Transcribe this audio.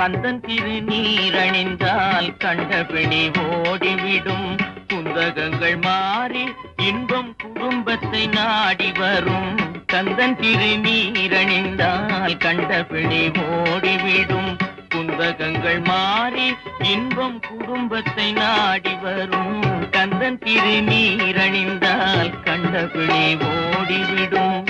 கந்தன் திருநீரணிந்தால் கண்டபிணி ஓடிவிடும். குந்தகங்கள் மாறி இன்பம் குடும்பத்தை நாடி வரும். கந்தன் திருநீரணிந்தால் கண்டபிணி ஓடிவிடும். குந்தகங்கள் மாறி இன்பம் குடும்பத்தை நாடி வரும். கந்தன் திருநீரணிந்தால் கண்டபிணி ஓடிவிடும்.